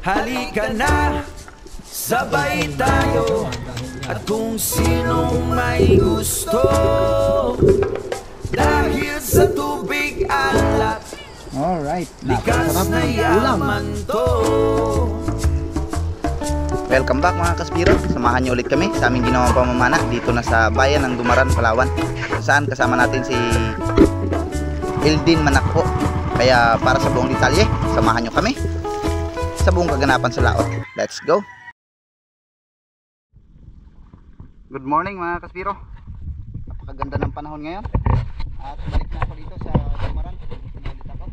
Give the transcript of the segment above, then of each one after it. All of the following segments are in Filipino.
Halika na, sabay tayo. At kung sinong may gusto, dahil sa tubig alat, alright, likas na yaman to. Welcome back mga kaspiro. Samahan niyo ulit kami sa aming ginawang pamamana dito na sa bayan ng Dumaran, Palawan, saan kasama natin si Ildin Manakpo. Kaya para sa buong detalye, samahan niyo kami sa buong kaganapan sa laot. Let's go. Good morning mga kaspiro. Napakaganda ng panahon ngayon. At balik na ako dito sa Dumaran. Dito na ulit ako.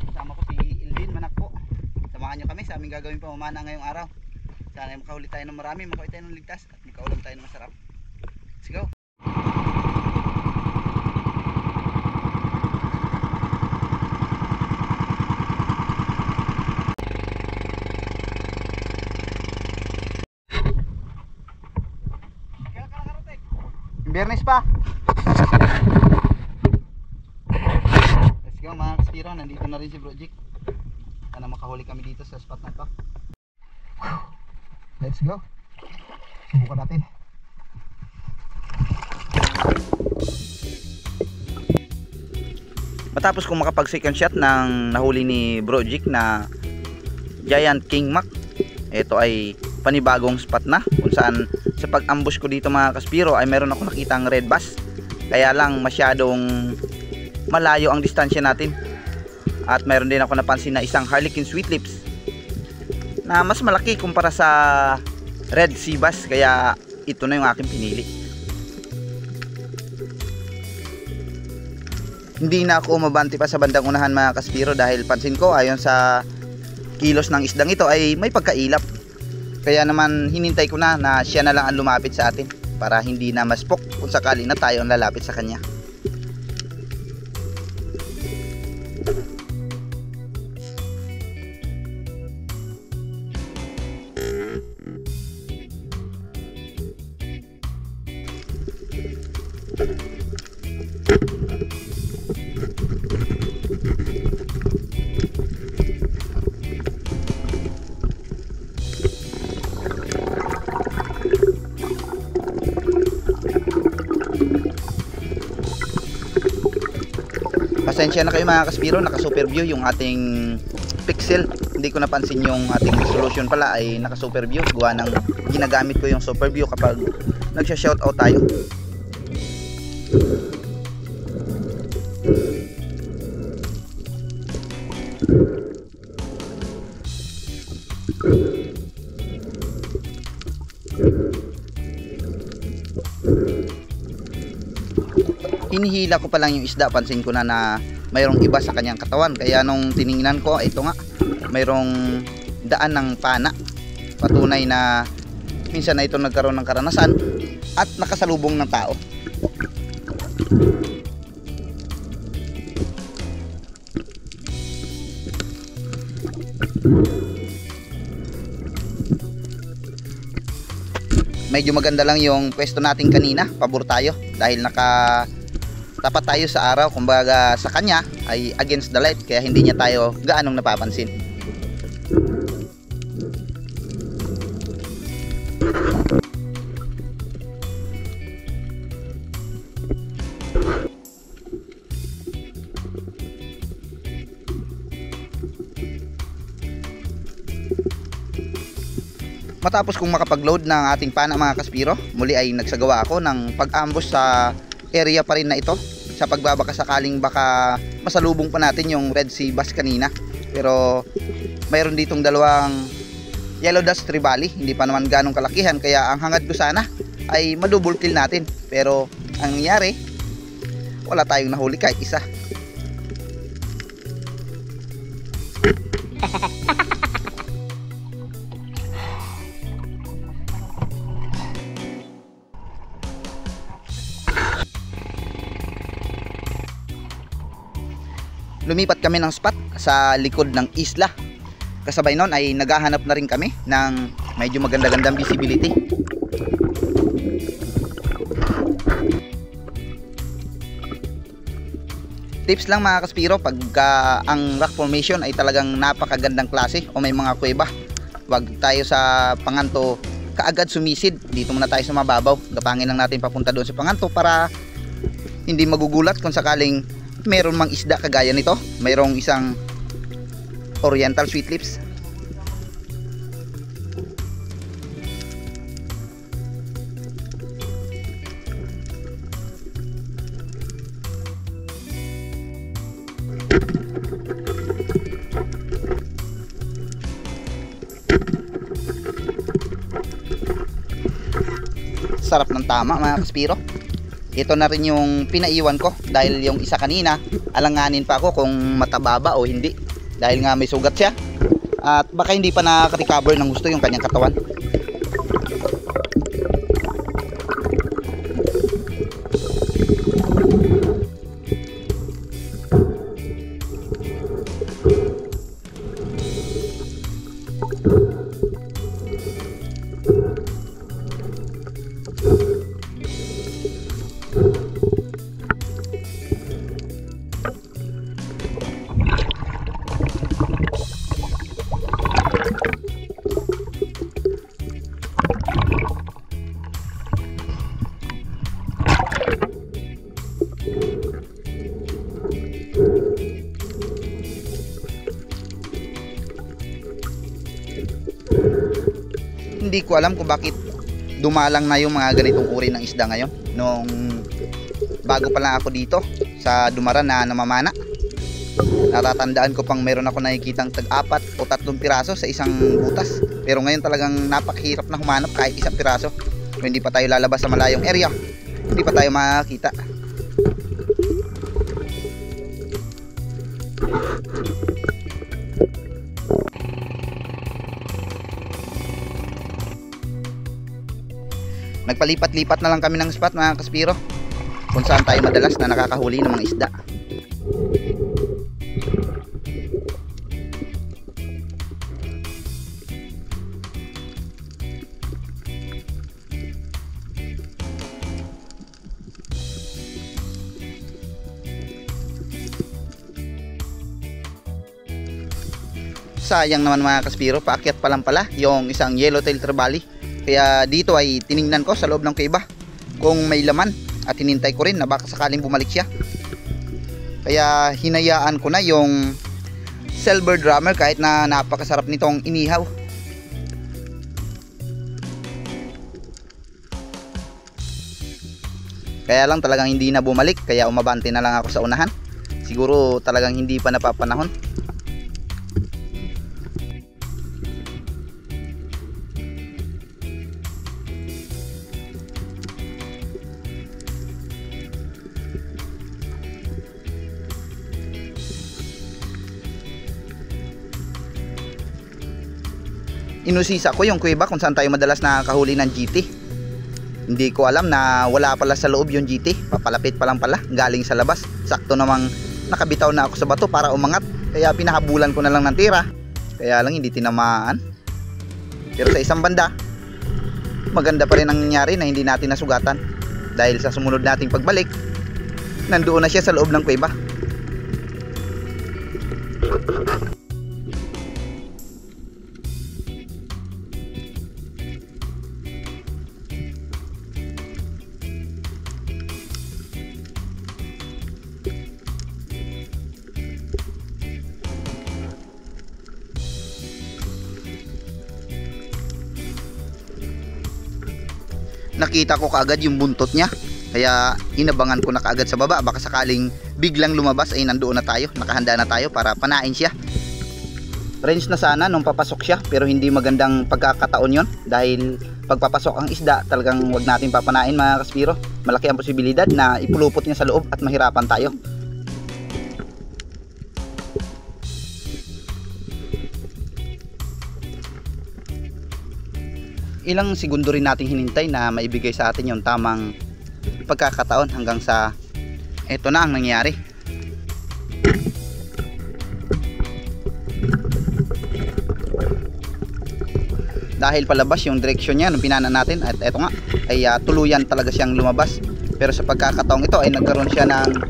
Kasama ko si Ildin Manakpo. Samahan niyo kami sa aming gagawin pamamana ngayong araw. Sana ay makahuli tayo ng marami, makauwi tayo ng ligtas at makaulam tayo ng masarap. Let's go! Biyernes pa! Let's go mga kaspiro, nandito na rin si Bro Jik. Sana makahuli kami dito sa spot na ito. Let's go. Subukan natin. Matapos kong makapag second shot ng nahuli ni Bro Jik na Giant King Mac, ito ay panibagong spot na kung saan sa pag-ambush ko dito mga kaspiro ay meron ako nakitang red bass. Kaya lang masyadong malayo ang distansya natin. At meron din ako napansin na isang Harlequin Sweet Lips na mas malaki kumpara sa red sea bass, kaya ito na yung aking pinili. Hindi na ako umabante pa sa bandang unahan mga kaspiro dahil pansin ko ayon sa kilos ng isdang ito ay may pagkailap. Kaya naman hinintay ko na siya na lang ang lumapit sa atin para hindi na maspok kung sakali na tayo ang lalapit sa kanya. Pasensya na kayo mga kaspiro, naka super view yung ating pixel. Hindi ko napansin yung ating resolution pala ay naka super view. Gawa ng ginagamit ko yung super view kapag nagsha-shoutout tayo. Hinihila ko pa lang yung isda, pansin ko na mayroong iba sa kanyang katawan. Kaya nung tiningnan ko, ito nga, mayroong daan ng pana. Patunay na minsan na ito nagkaroon ng karanasan at nakasalubong ng tao. Medyo maganda lang yung pwesto natin kanina, pabor tayo dahil tapat tayo sa araw, kumbaga sa kanya ay against the light, kaya hindi niya tayo gaanong napapansin. Matapos kong makapag-load ng ating pana mga kaspiro, muli ay nagsagawa ako ng pag-ambush sa area pa rin na ito sa pagbabaka sakaling baka masalubong pa natin yung red sea bass kanina. Pero mayroon ditong dalawang yellow dust trevally, hindi pa naman ganong kalakihan, kaya ang hangad ko sana ay madouble kill natin. Pero ang nangyari, wala tayong nahuli kahit isa. Lumipat kami ng spot sa likod ng isla. Kasabay nun ay naghahanap na rin kami ng medyo maganda-gandang visibility. Tips lang mga kaspiro, pagka ang rock formation ay talagang napakagandang klase o may mga kuweba wag tayo sa panganto kaagad sumisid. Dito muna tayo sa mababaw, gapangin lang natin papunta doon sa panganto para hindi magugulat kung sakaling meron mang isda kagaya nito. Mayroong isang oriental sweet lips. Sarap ng tama mga kaspiro. Ito na rin yung pinaiwan ko dahil yung isa kanina alanganin pa ako kung matababa o hindi dahil nga may sugat siya at baka hindi pa naka-recover ng gusto yung kanyang katawan. Hindi ko alam kung bakit dumalang na yung mga ganitong uri ng isda ngayon. Nung bago pa lang ako dito sa Dumaran na namamana, natatandaan ko pang meron ako nakikitang tag-4 o 3 piraso sa isang butas. Pero ngayon talagang napakahirap na humanap kahit isang piraso. Kung hindi pa tayo lalabas sa malayong area, hindi pa tayo makakita. Nagpalipat-lipat na lang kami ng spot mga kaspiro kung saan tayo madalas na nakakahuli ng mga isda. Sayang naman mga kaspiro, paakyat pa lang pala yung isang yellowtail trevally. Kaya dito ay tiningnan ko sa loob ng kuweba kung may laman at hinintay ko rin na baka sakaling bumalik siya. Kaya hinayaan ko na yung silver drummer kahit na napakasarap nitong inihaw. Kaya lang talagang hindi na bumalik, kaya umabante na lang ako sa unahan. Siguro talagang hindi pa napapanahon. Inusisa ko yung kuweba kung saan tayo madalas nakakahuli ng GT. Hindi ko alam na wala pala sa loob yung GT. Papalapit pa lang pala, galing sa labas. Sakto namang nakabitaw na ako sa bato para umangat. Kaya pinahabulan ko na lang ng tira. Kaya lang hindi tinamaan. Pero sa isang banda, maganda pa rin ang nangyari na hindi natin nasugatan. Dahil sa sumunod nating pagbalik, nandoon na siya sa loob ng kuweba. Nakita ko kaagad yung buntot niya, kaya inabangan ko na kaagad sa baba. Baka sakaling biglang lumabas ay nandoon na tayo, nakahanda na tayo para panain siya. Range na sana nung papasok siya, pero hindi magandang pagkakataon yon. Dahil pagpapasok ang isda, talagang wag natin papanain mga kaspiro. Malaki ang posibilidad na ipulupot niya sa loob at mahirapan tayo. Ilang segundo rin nating hinintay na maibigay sa atin yung tamang pagkakataon hanggang sa eto na ang nangyari. Dahil palabas yung direksyon niya nung pinana natin at eto nga ay tuluyan talaga siyang lumabas. Pero sa pagkakataong ito ay nagkaroon siya ng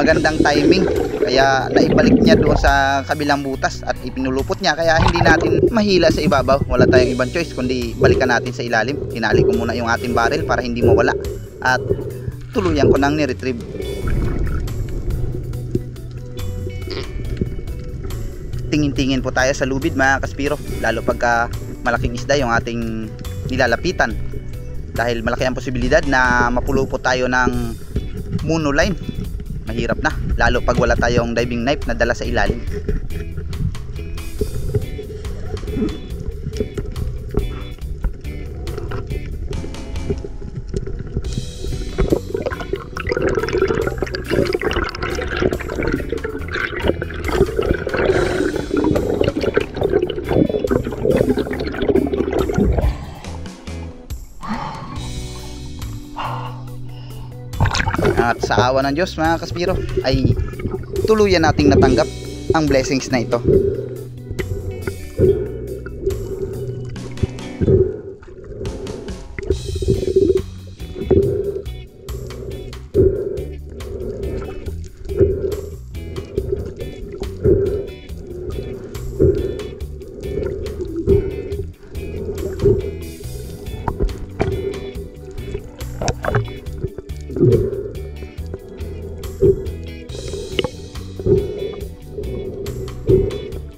magandang timing, kaya naibalik niya doon sa kabilang butas at ipinulupot niya, kaya hindi natin mahila sa ibabaw. Wala tayong ibang choice kundi balikan natin sa ilalim. Tinali ko muna yung ating barrel para hindi mawala at tuluyan ko nang ni-retrieve. Tingin-tingin po tayo sa lubid mga kaspiro, lalo pagka malaking isda yung ating nilalapitan, dahil malaki ang posibilidad na mapulupot tayo ng monoline. Mahirap na, lalo pag wala tayong diving knife na dala sa ilalim. At sa awa ng Diyos mga kaspiro ay tuluyan nating natanggap ang blessings na ito.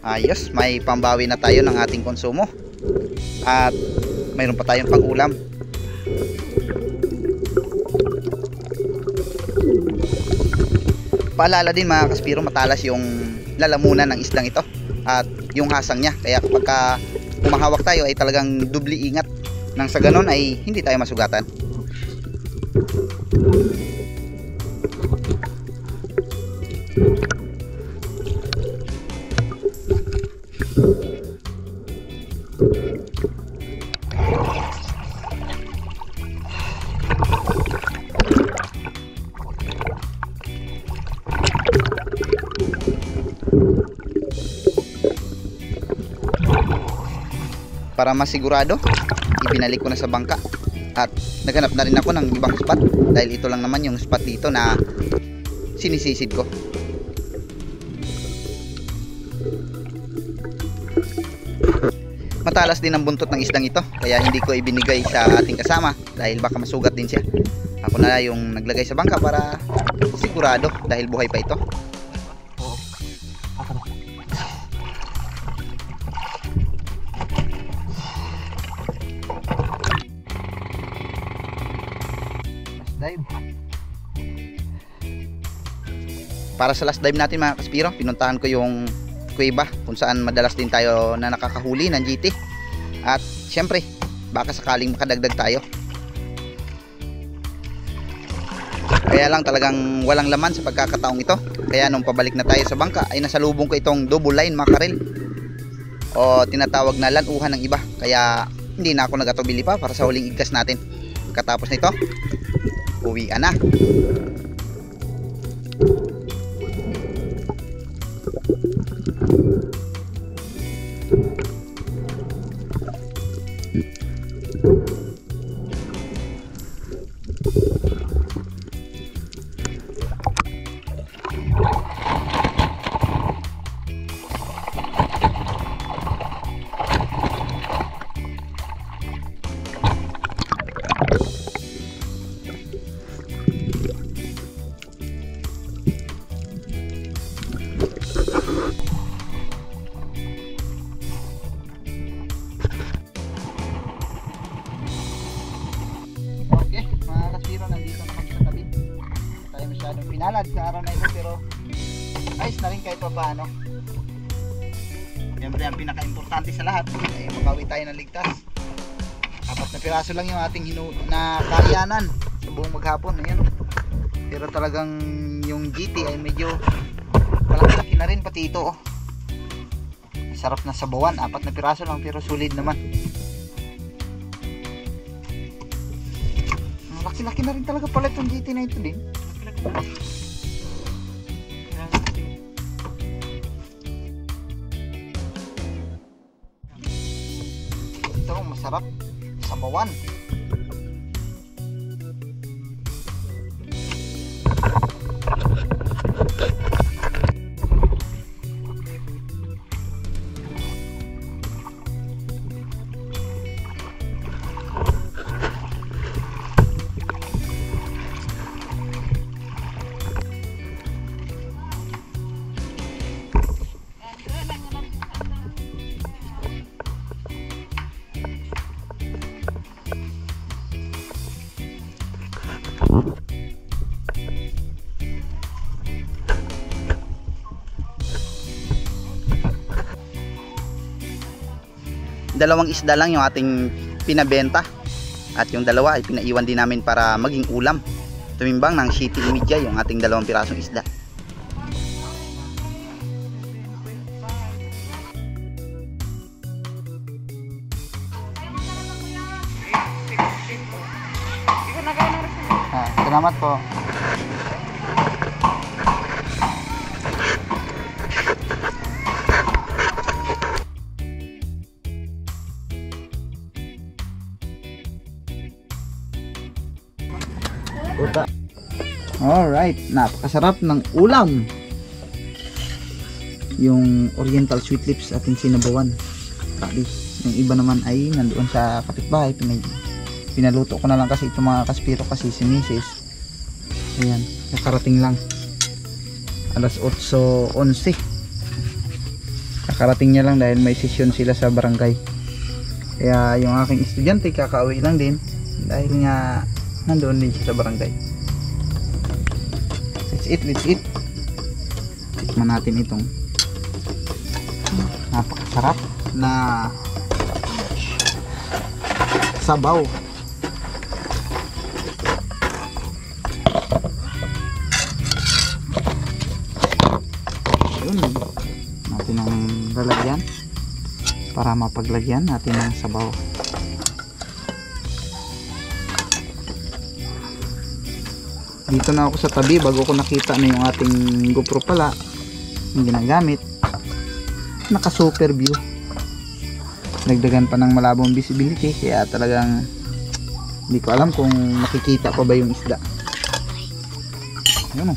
Ayos, may pambawi na tayo ng ating konsumo at mayroon pa tayong pang-ulam. Paalala din mga kaspiro, matalas yung lalamunan ng isdang ito at yung hasang niya, kaya kapag umahawak tayo ay talagang dubli ingat, nang sa ganon ay hindi tayo masugatan. Para masigurado, ibinalik ko na sa bangka at naghanap na rin ako ng ibang spot, dahil ito lang naman yung spot dito na sinisisid ko. Matalas din ang buntot ng isdang ito, kaya hindi ko ibinigay sa ating kasama dahil baka masugat din siya. Ako na yung naglagay sa bangka para sigurado, dahil buhay pa ito. Dive. Para sa last dive natin mga kaspiro, pinuntahan ko yung kuweba kung saan madalas din tayo na nakakahuli ng GT, at syempre baka sakaling makadagdag tayo. Kaya lang talagang walang laman sa pagkakataong ito, kaya nung pabalik na tayo sa bangka ay nasalubong ko itong double line mackerel, o tinatawag na lanuhan ng iba, kaya hindi na ako nagatubili pa para sa huling igkas natin. Katapos nito, uwian na. Pinalad sa araw na ito, pero ayos na rin kahit pa paano. Siyempre ang pinaka-importante sa lahat ay makawi tayo ng ligtas. 4 na piraso lang yung ating nakayanan sa buong maghapon. Ayan. Pero talagang yung GT ay medyo malaki na rin, pati ito. Sarap na sabawan. 4 na piraso lang pero solid naman. Laki-laki na rin talaga pala itong GT na ito din. Ito masarap sabawan. dalawang isda lang yung ating pinabenta. At yung dalawa ay pinaiwan din namin para maging ulam. Tumimbang ng City Media yung ating 2 pirasong isda. Salamat po. Alright, napakasarap ng ulam. Yung Oriental Sweet Lips ating sinabawan. Grabe. Yung iba naman ay nandoon sa kapitbahay. Pinaluto ko na lang kasi itong mga kaspiro kasi si Mrs. Ayan, nakarating lang. Alas 8:11. Nakarating niya lang dahil may session sila sa barangay. Kaya yung aking estudyante kakauwi lang din dahil nga nandoon din siya sa barangay. Let's eat. Tikman natin itong napakasarap na sabaw. Yun, natin ang lalagyan para mapaglagyan natin ng sabaw. Dito na ako sa tabi bago ko nakita na yung ating GoPro pala yung ginagamit. Naka super view, nagdagan pa ng malabong visibility, kaya talagang hindi ko alam kung makikita pa ba yung isda. Yun o.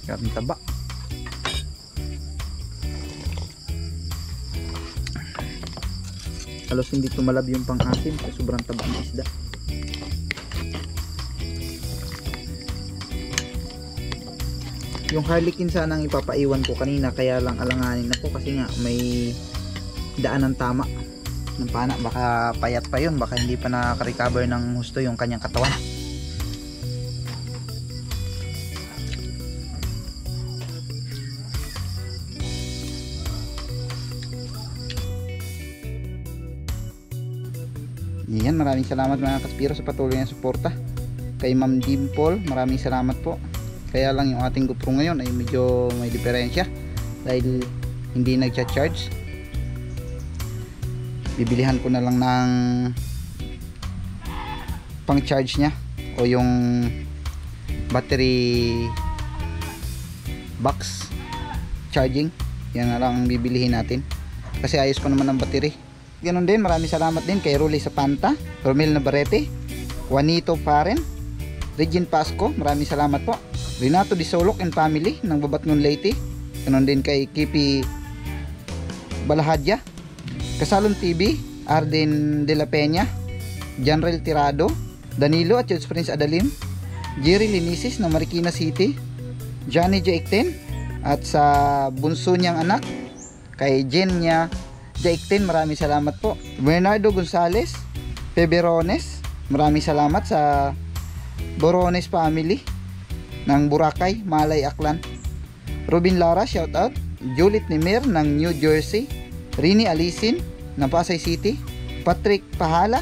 Karang taba. Halos hindi tumalab yung pang-asim sa sobrang taba ng isda. Yung harlequin sana ang ipapaiwan ko kanina, kaya lang alanganin ako kasi nga may daanan tama ng pana. Baka payat pa yun, baka hindi pa nakaka-recover ng husto yung kanyang katawan. Yan, maraming salamat mga kaspiro sa patuloy na suporta. Kay Ma'am Dimple, maraming salamat po. Kaya lang yung ating GoPro ngayon ay medyo may diferensya dahil hindi nagcha-charge. Bibilihan ko na lang ng pang charge nya o yung battery box charging. Yan na lang ang bibilihin natin kasi ayos pa naman ang battery. Ganon din, maraming salamat din kay Rolly Sapanta, Romel Navarrete, Juanito Paren, Regine Pasco, maraming salamat po. Renato Di Solok and family ng Babatngon Leyte. Ganon din kay Kipi Balahadya, Kasalon TV, Arden De La Peña, Janrel Tirado, Danilo at Judge Prince Adalim, Jerry Linisis ng Marikina City, Johnny Jaikten, at sa bunso niyang anak kay Jenya Jaikten, maraming salamat po. Bernardo Gonzales, Peberones, maraming salamat sa Borones family ng Boracay, Malay, Aklan. Robin Lara, shout out. Juliet Nimer ng New Jersey, Rini Alisin ng Pasay City, Patrick Pahala,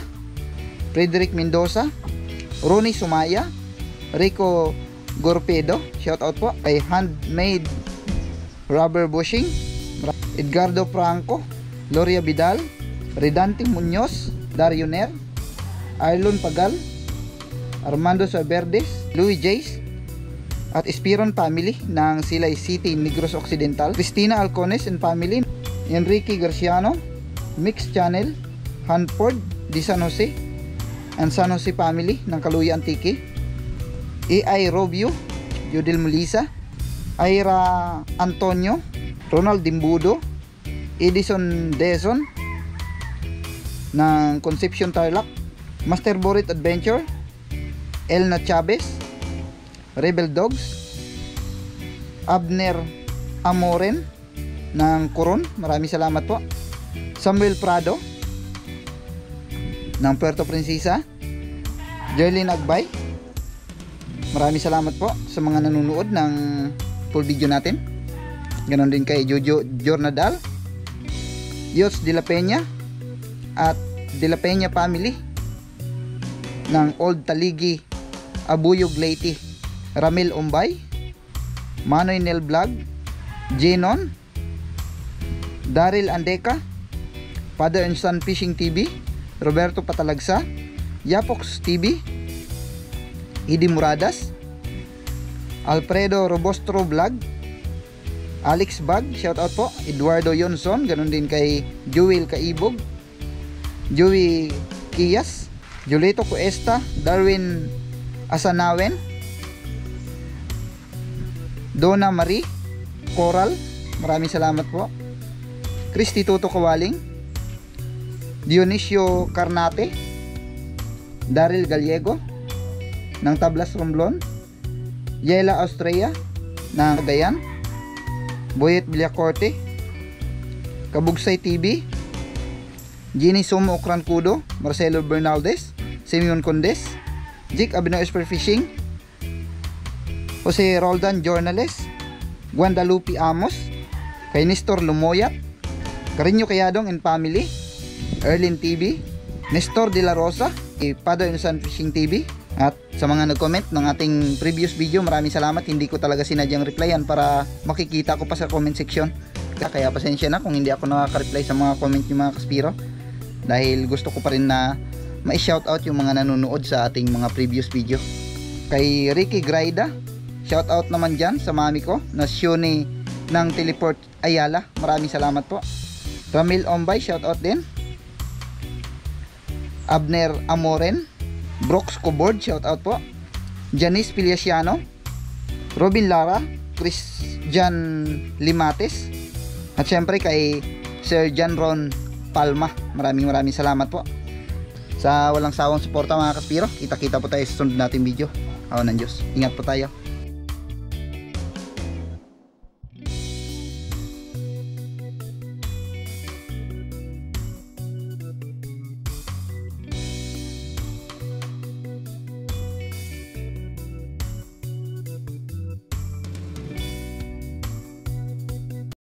Frederick Mendoza, Ronnie Sumaya, Rico Gorpedo, shout out po. Kay Handmade Rubber Bushing, Edgardo Franco, Gloria Vidal, Redante Muñoz, Dario Ner, Arlon Pagal, Armando Saverdes, Louis Jace, at Espiron family ng Silay City, Negros Occidental, Cristina Alcones and family, Enrique Garciano, Mix Channel, Hanford Di San Jose, and San Jose family ng Kaluya Antique, AI Robio, Judel Melisa, Ira Antonio, Ronald Dimbudo, Edison Deson ng Concepcion Tarlac, Master Borit Adventure, Elna Chavez, Rebel Dogs, Abner Amoren ng Coron, maraming salamat po. Samuel Prado ng Puerto Princesa, Jerlyn Agbay, Maraming salamat po sa mga nanonood ng full video natin. Ganon din kay Jojo Jornadal, Dios de la Peña at de la Peña family ng Old Taligi, Abuyog Leyte, Ramil Umbay, Manoy Nel Vlog, Jenon, Daryl Andeca, Father and Son Fishing TV, Roberto Patalagsa, Yapox TV, Idi Muradas, Alfredo Robostro Vlog, Alex Bag, shoutout po, Eduardo Yonson, ganun din kay Jewel Kaibog, Joey Kiyas, Julito Cuesta, Darwin Asanawen, Donna Marie Coral, maraming salamat po. Christy Tuto Kawaling, Dionisio Carnate, Daryl Gallego ng Tablas Romblon, Yela Austria ng Cagayan, Boyet Villacorte, Kabugsay TV, Ginny Somo Ocrancudo, Marcelo Bernaldez, Simeon Condes, Jake Abino Esper Fishing, Jose Roldan Journalist, Guadalupe Amos, kay Nestor Lumoyat, Cariño Kayadong and Family, Erlin TV, Nestor De La Rosa, Father and Son Fishing TV. At sa mga nag-comment ng ating previous video, maraming salamat. Hindi ko talaga sinadyang replyan para makikita ko pa sa comment section. Kaya pasensya na kung hindi ako nakaka-reply sa mga comment yung mga Kaspiro, dahil gusto ko pa rin na ma-shoutout yung mga nanonood sa ating mga previous video. Kay Ricky Graida, shoutout naman dyan sa mami ko na Shoni ng Teleport Ayala, maraming salamat po. Ramil Ombay, shoutout din. Abner Amoren, Brooks Cobord, shoutout po. Janice Filiasiano, Robin Lara, Christian Limates, at syempre kay Sir John Ron Palma, maraming salamat po sa walang sawang suporta mga Kaspiro. Kita-kita po tayo sa sunod nating video. Awan ng Diyos, ingat po tayo.